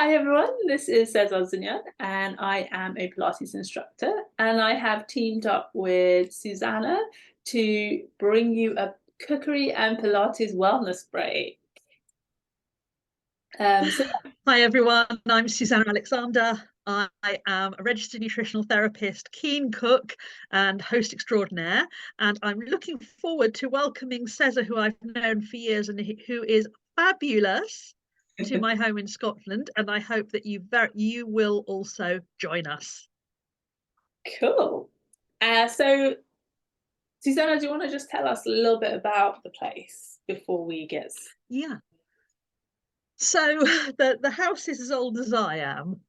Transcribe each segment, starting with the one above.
Hi everyone, this is Susannah and I am a Pilates instructor, and I have teamed up with Susannah to bring you a Cookery and Pilates Wellness Break. So Hi everyone, I'm Susannah Alexander. I am a registered nutritional therapist, keen cook and host extraordinaire, and I'm looking forward to welcoming Cesar, who I've known for years and who is fabulous, to my home in Scotland, and I hope that you will also join us. cool. So Susannah, do you want to just tell us a little bit about the place before we get? Yeah. So the house is as old as I am,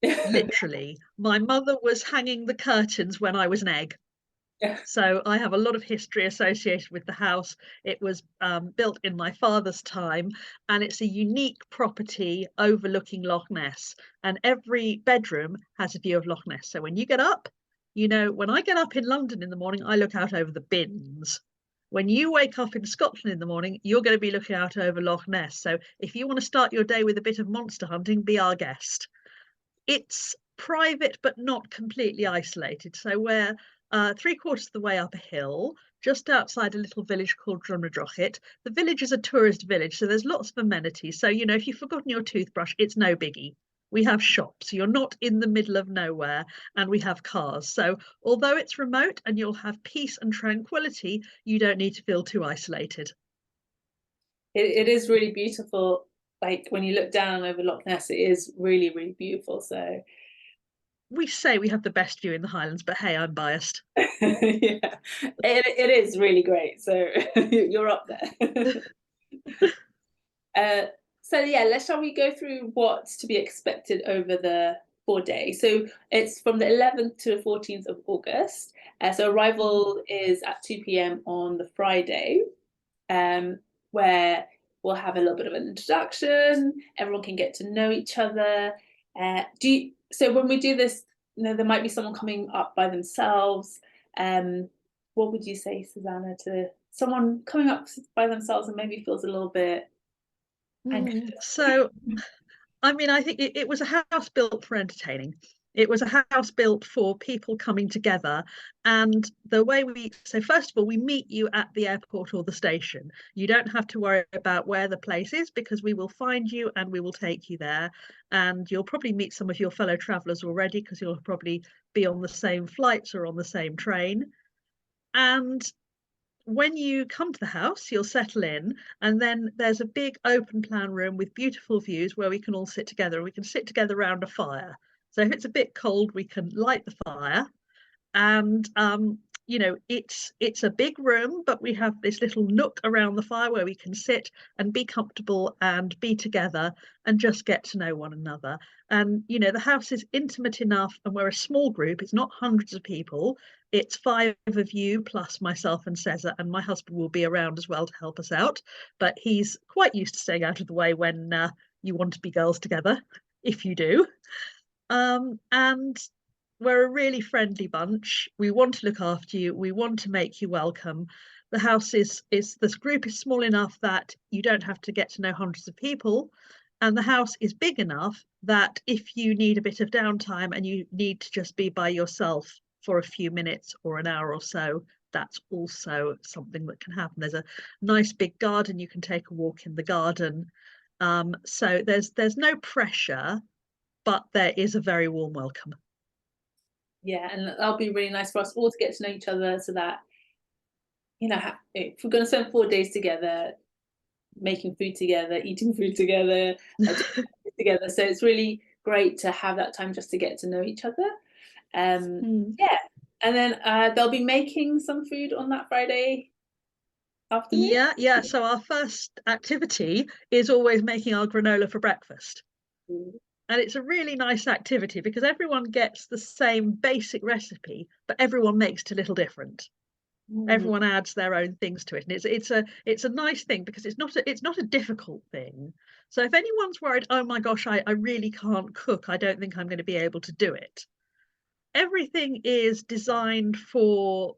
literally. My mother was hanging the curtains when I was an egg. So I have a lot of history associated with the house. It was built in my father's time, and it's a unique property overlooking Loch Ness. And every bedroom has a view of Loch Ness. So when you get up, when I get up in London in the morning, I look out over the bins. When you wake up in Scotland in the morning, you're going to be looking out over Loch Ness. So if you want to start your day with a bit of monster hunting, be our guest. It's private but not completely isolated. So we're 3/4 of the way up a hill, just outside a little village called Drumnadrochit. The village is a tourist village, so there's lots of amenities. So, if you've forgotten your toothbrush, it's no biggie. We have shops. You're not in the middle of nowhere, and we have cars. So although it's remote and you'll have peace and tranquility, you don't need to feel too isolated. It is really beautiful. Like when you look down over Loch Ness, it is really, really beautiful. So We say we have the best view in the Highlands, but hey, I'm biased. yeah, it is really great. So you're up there. uh, so yeah, shall we go through what's to be expected over the 4 days? So it's from the 11th to the 14th of August. So arrival is at 2 p.m. on the Friday, where we'll have a little bit of an introduction. Everyone can get to know each other. So when we do this, there might be someone coming up by themselves. What would you say, Susannah, to someone coming up by themselves and maybe feels a little bit anxious? So, I think it was a house built for entertaining. It was a house built for people coming together. And so first of all, we meet you at the airport or the station. You don't have to worry about where the place is because we will find you and we will take you there. And you'll probably meet some of your fellow travelers already because you'll probably be on the same flights or on the same train. And when you come to the house, you'll settle in, and then there's a big open plan room with beautiful views where we can all sit together. We can sit together around a fire. So if it's a bit cold, we can light the fire. And it's a big room, but we have this little nook around the fire where we can sit and be comfortable and be together and just get to know one another. And the house is intimate enough, and we're a small group. It's not hundreds of people. It's 5 of you plus myself and Cesar, and my husband will be around as well to help us out. But he's quite used to staying out of the way when you want to be girls together, if you do. And we're a really friendly bunch. We want to look after you. We want to make you welcome. The house is this group is small enough that you don't have to get to know hundreds of people. And the house is big enough that if you need a bit of downtime and you need to just be by yourself for a few minutes or an hour or so, that's also something that can happen. There's a nice big garden. You can take a walk in the garden. So there's no pressure, but there is a very warm welcome. Yeah, and that'll be really nice for us all to get to know each other, so that if we're going to spend 4 days together, making food together, eating food together, together. So it's really great to have that time just to get to know each other. Yeah, and then they'll be making some food on that Friday afternoon. Yeah. So our first activity is always making our granola for breakfast. And it's a really nice activity because everyone gets the same basic recipe, but everyone makes it a little different. Everyone adds their own things to it, and it's a nice thing because it's not a difficult thing. So if anyone's worried, oh my gosh, I really can't cook, I don't think I'm going to be able to do it. Everything is designed for,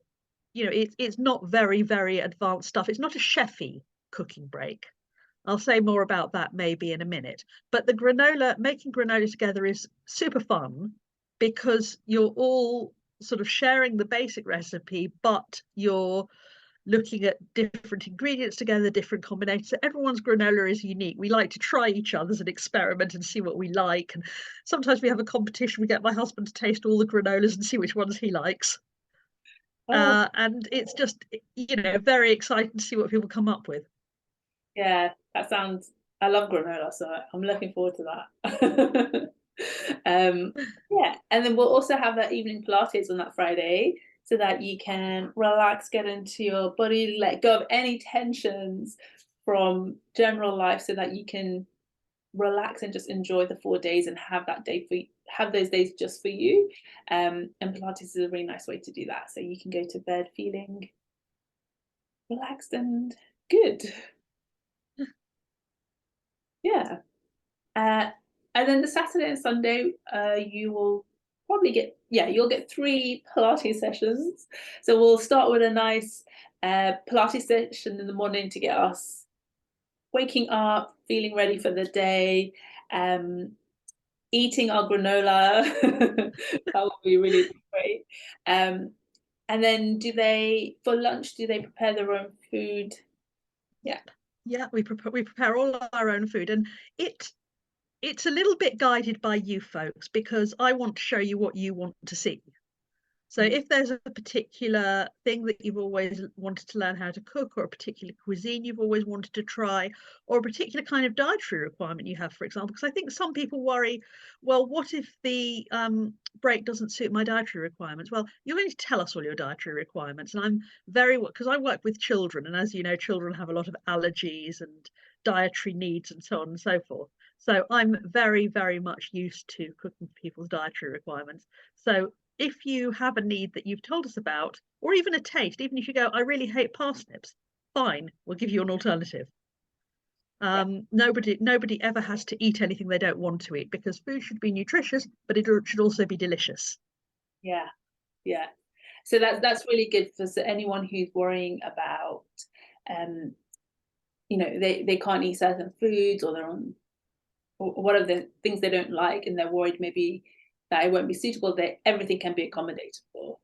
it's not very, very advanced stuff. It's not a chefy cooking break. I'll say more about that maybe in a minute. But the granola, making granola together is super fun because you're all sort of sharing the basic recipe, but you're looking at different ingredients together, different combinations. So everyone's granola is unique. We like to try each other's and experiment and see what we like. And sometimes we have a competition. We get my husband to taste all the granolas and see which ones he likes. Oh, And it's just, you know, very exciting to see what people come up with. yeah, that sounds. I love granola, so I'm looking forward to that. um, yeah, and then we'll also have that evening Pilates on that Friday, so that you can relax, get into your body, let go of any tensions from general life, so that you can relax and just enjoy the 4 days and have that day for have those days just for you. And Pilates is a really nice way to do that. So you can go to bed feeling relaxed and good. Yeah. Uh, and then the Saturday and Sunday, you will probably get, yeah, you'll get 3 Pilates sessions. So we'll start with a nice Pilates session in the morning to get us waking up, feeling ready for the day, eating our granola. That would be really great. And then for lunch, do they prepare their own food? Yeah. Yeah, we prepare all our own food, and it's a little bit guided by you folks because I want to show you what you want to see. So Mm. if there's a particular thing that you've always wanted to learn how to cook, or a particular cuisine you've always wanted to try, or a particular kind of dietary requirement you have, for example, because I think some people worry, well, what if the break doesn't suit my dietary requirements? Well, you're going to tell us all your dietary requirements. And I'm because I work with children, and as you know, children have a lot of allergies and dietary needs and so on and so forth. So I'm very, very much used to cooking for people's dietary requirements. So if you have a need that you've told us about, or even a taste, even if you go, I really hate parsnips, fine, we'll give you an alternative. Yeah. Nobody ever has to eat anything they don't want to eat, because food should be nutritious, but it should also be delicious. Yeah. Yeah. So that's really good for anyone who's worrying about, um, they can't eat certain foods, or they're on, or what are the things they don't like, and they're worried maybe that it won't be suitable. That everything can be accommodated for,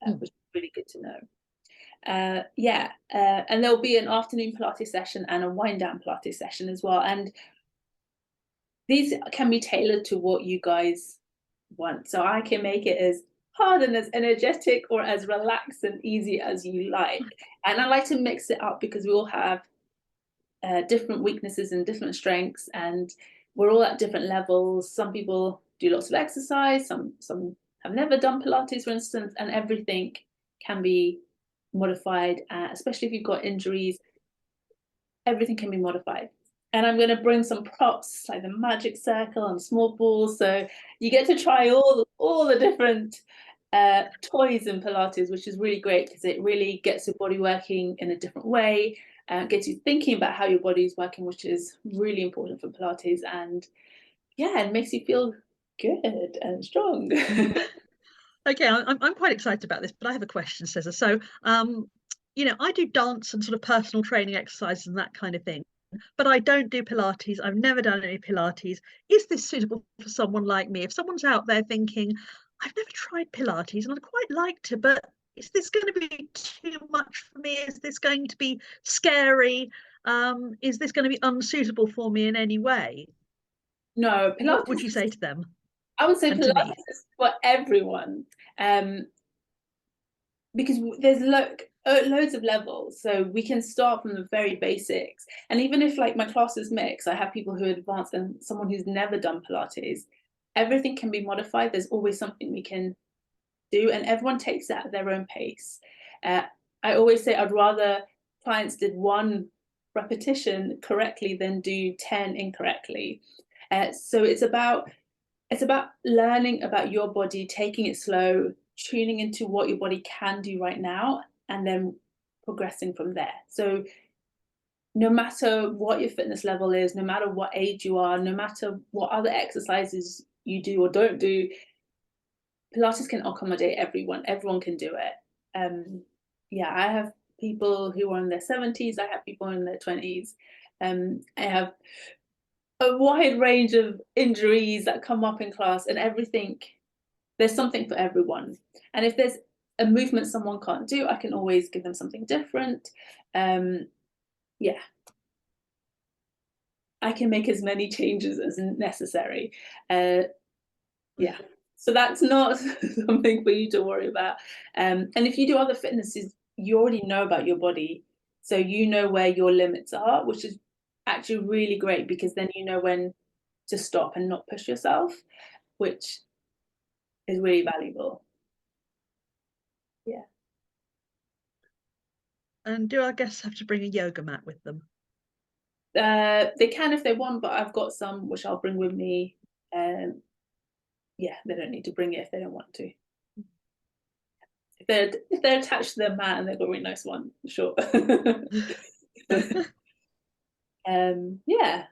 which is really good to know. Yeah, and there'll be an afternoon Pilates session and a wind down Pilates session as well. And these can be tailored to what you guys want. So I can make it as hard and as energetic, or as relaxed and easy as you like. And I like to mix it up because we all have different weaknesses and different strengths, and we're all at different levels. Some people do lots of exercise, some have never done Pilates, for instance, and everything can be modified, especially if you've got injuries. Everything can be modified. And I'm going to bring some props like the magic circle and small balls, so you get to try all the different toys in Pilates, which is really great because it really gets your body working in a different way, gets you thinking about how your body is working, which is really important for Pilates. And yeah, it makes you feel good and strong. Okay, I'm quite excited about this, but I have a question, Cesar. So, I do dance and sort of personal training exercises and that kind of thing, but I don't do Pilates. I've never done any Pilates. Is this suitable for someone like me? If someone's out there thinking, I've never tried Pilates and I'd quite like to, but is this going to be too much for me? Is this going to be scary? Is this going to be unsuitable for me in any way? No, What would Pilates you is, say to them I would say and to Pilates me? is for everyone. Because there's loads of levels, so we can start from the very basics. And even if like my class is mixed, I have people who are advanced and someone who's never done Pilates. Everything can be modified. There's always something we can do, and everyone takes it at their own pace. I always say I'd rather clients did 1 repetition correctly than do 10 incorrectly. So it's about learning about your body, taking it slow, tuning into what your body can do right now, and then progressing from there. So no matter what your fitness level is, no matter what age you are, no matter what other exercises you do or don't do, Pilates can accommodate everyone. Everyone can do it. Yeah, I have people who are in their 70s. I have people in their 20s. I have a wide range of injuries that come up in class, and everything, there's something for everyone. And if there's a movement someone can't do, I can always give them something different. Yeah, I can make as many changes as necessary. Yeah, so that's not something for you to worry about. And if you do other fitnesses, you already know about your body, so you know where your limits are, which is actually really great, because then you know when to stop and not push yourself, which is really valuable. Yeah. And do our guests have to bring a yoga mat with them? They can if they want, but I've got some which I'll bring with me. Yeah, they don't need to bring it if they don't want to. If they're attached to their mat and they've got a really nice one, sure. Yeah.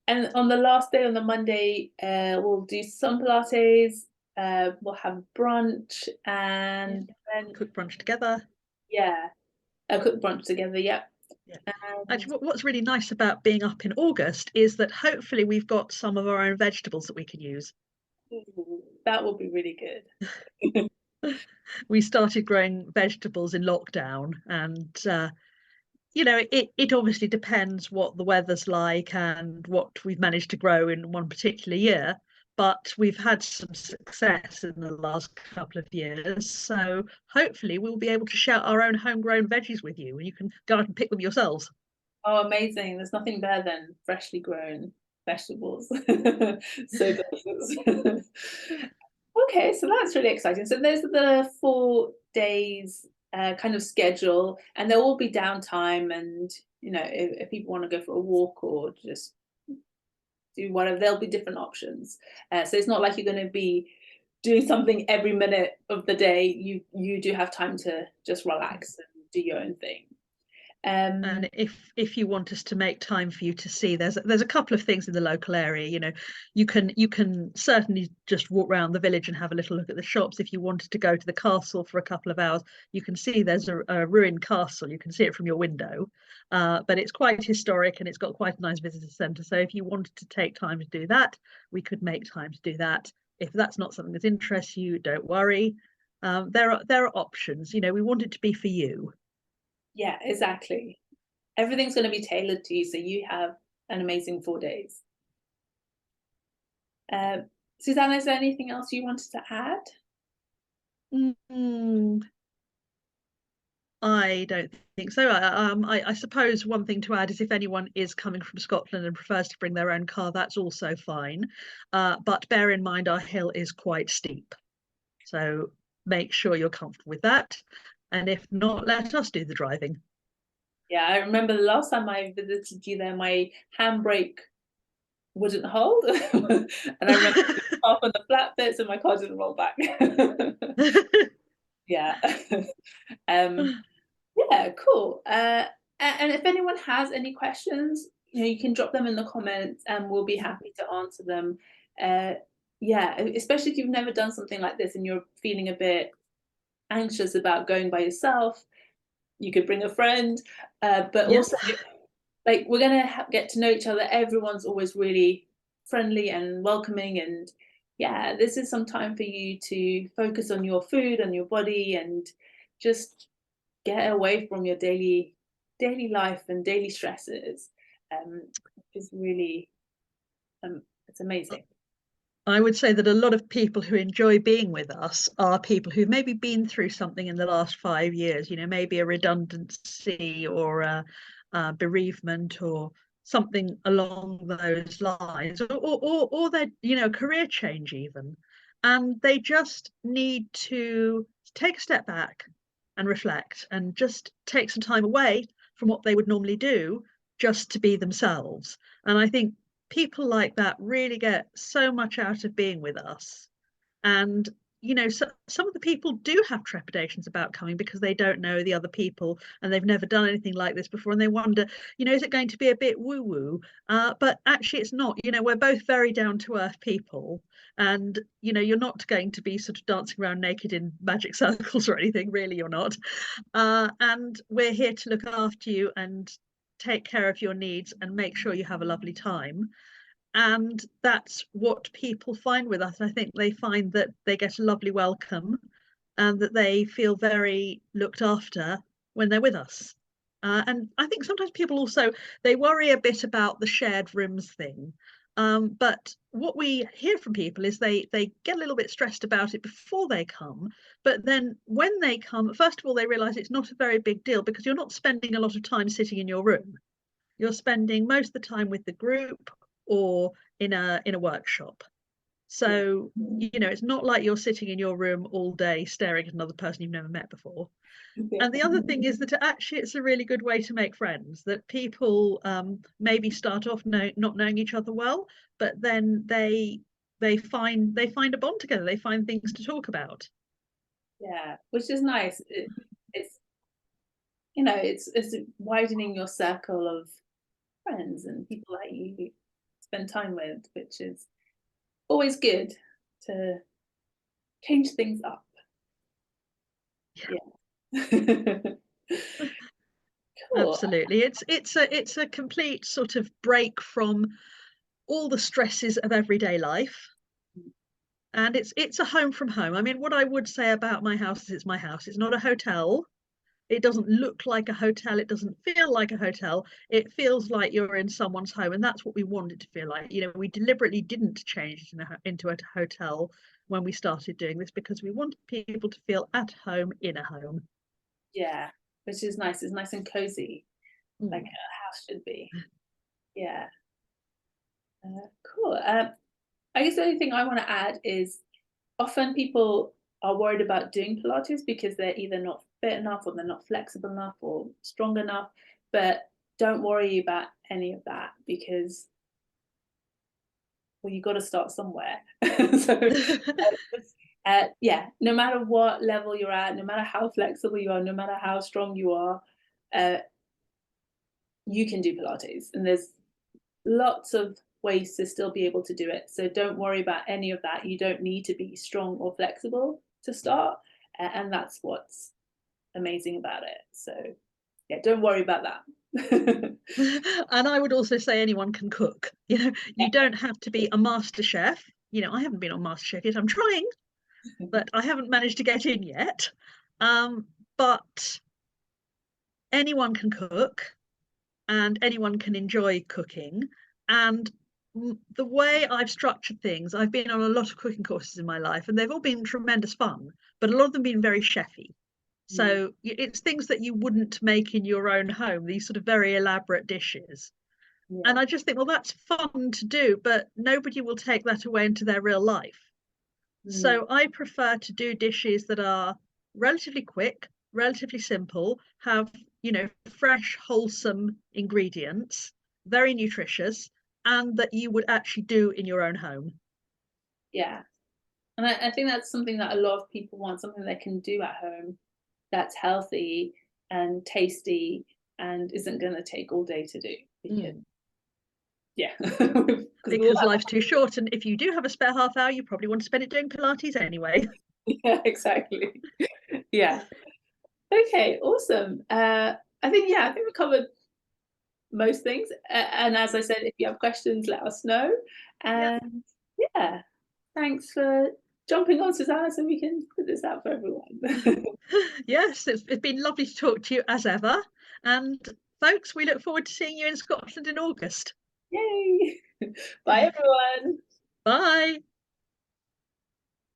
And on the last day, on the Monday, we'll do some Pilates. We'll have brunch, and then Cook brunch together. yeah, a cook brunch together. Yep. Yeah. Actually, what's really nice about being up in August is that hopefully we've got some of our own vegetables that we can use. That will be really good. We started growing vegetables in lockdown, and you know, it obviously depends what the weather's like and what we've managed to grow in one particular year. But we've had some success in the last couple of years. So hopefully we'll be able to share our own homegrown veggies with you, and you can go out and pick them yourselves. Oh, amazing. There's nothing better than freshly grown vegetables. So delicious. Okay, so that's really exciting. So those are the 4 days kind of schedule, and there will be downtime, and if people want to go for a walk or just do whatever, there'll be different options. So it's not like you're going to be doing something every minute of the day. You do have time to just relax and do your own thing. And if you want us to make time for you to see, there's a couple of things in the local area. You know, you can certainly just walk around the village and have a little look at the shops. If you wanted to go to the castle for a couple of hours, you can see there's a ruined castle. You can see it from your window, but it's quite historic and it's got quite a nice visitor centre. So if you wanted to take time to do that, we could make time to do that. If that's not something that interests you, don't worry. There are options. You know, we want it to be for you. Yeah, exactly. Everything's going to be tailored to you, so you have an amazing 4 days. Susannah, is there anything else you wanted to add? I don't think so. I suppose one thing to add is if anyone is coming from Scotland and prefers to bring their own car, that's also fine. But bear in mind our hill is quite steep, so make sure you're comfortable with that. And if not, let us do the driving. Yeah, I remember the last time I visited you there, my handbrake wouldn't hold. And I remember off on the flat bits and my car didn't roll back. Yeah. Yeah, cool. And if anyone has any questions, you can drop them in the comments and we'll be happy to answer them. Yeah, especially if you've never done something like this and you're feeling a bit anxious about going by yourself, you could bring a friend. But Yeah. also, like, we're gonna get to know each other. Everyone's always really friendly and welcoming, and yeah, this is some time for you to focus on your food and your body and just get away from your daily life and daily stresses. Is really it's amazing. I would say that a lot of people who enjoy being with us are people who've maybe been through something in the last 5 years, you know, maybe a redundancy or a bereavement or something along those lines, or their, you know, career change even. And they just need to take a step back and reflect and just take some time away from what they would normally do just to be themselves. And I think people like that really get so much out of being with us. And you know, some of the people do have trepidations about coming because they don't know the other people and they've never done anything like this before, and they wonder, you know, is it going to be a bit woo woo? But actually it's not. You know, we're both very down to earth people, and you know, you're not going to be sort of dancing around naked in magic circles or anything, really. You're not. And we're here to look after you and take care of your needs and make sure you have a lovely time. And that's what people find with us. I think they find that they get a lovely welcome and that they feel very looked after when they're with us. And I think sometimes people also, they worry a bit about the shared rooms thing. But what we hear from people is they get a little bit stressed about it before they come. But then when they come, first of all, they realize it's not a very big deal because you're not spending a lot of time sitting in your room. You're spending most of the time with the group or in a workshop. So, you know, it's not like you're sitting in your room all day staring at another person you've never met before. Yeah. And the other thing is that actually it's a really good way to make friends, that people maybe start off not knowing each other well, but then they find a bond together, they find things to talk about. Yeah, which is nice. It's, you know, it's widening your circle of friends and people that you spend time with, which is always good to change things up. Yeah. Cool. Absolutely. It's a complete sort of break from all the stresses of everyday life. And it's a home from home. I mean, what I would say about my house is it's my house. It's not a hotel. It doesn't look like a hotel. It doesn't feel like a hotel. It feels like you're in someone's home, and that's what we wanted to feel like. You know, we deliberately didn't change it into a hotel when we started doing this because we wanted people to feel at home in a home. Yeah, which is nice. It's nice and cozy, like a house should be. Yeah. Cool. I guess the only thing I want to add is often people are worried about doing Pilates because they're either not fit enough or they're not flexible enough or strong enough. But don't worry about any of that because, well, you got to start somewhere. So, yeah, no matter what level you're at, no matter how flexible you are, no matter how strong you are, you can do Pilates. And there's lots of ways to still be able to do it. So don't worry about any of that. You don't need to be strong or flexible to start. And that's what's amazing about it. So yeah, don't worry about that. And I would also say anyone can cook. You know, you don't have to be a master chef. You know, I haven't been on MasterChef yet. I'm trying, but I haven't managed to get in yet. But anyone can cook and anyone can enjoy cooking. And the way I've structured things, I've been on a lot of cooking courses in my life, and they've all been tremendous fun, but a lot of them been very chefy. So it's things that you wouldn't make in your own home, these sort of very elaborate dishes. Yeah. And I just think, well, that's fun to do, but nobody will take that away into their real life. So I prefer to do dishes that are relatively quick, relatively simple, have, you know, fresh, wholesome ingredients, very nutritious, and that you would actually do in your own home. Yeah. And I think that's something that a lot of people want, something they can do at home that's healthy and tasty and isn't going to take all day to do. Because, yeah. Because life's too short. And if you do have a spare half hour, you probably want to spend it doing Pilates anyway. Yeah, exactly. Yeah. Okay, awesome. I think we covered most things. And as I said, if you have questions, let us know. And yeah, thanks for jumping on, Susannah, so we can put this out for everyone. Yes, it's been lovely to talk to you as ever. And folks, we look forward to seeing you in Scotland in August. Yay! Bye, everyone. Bye.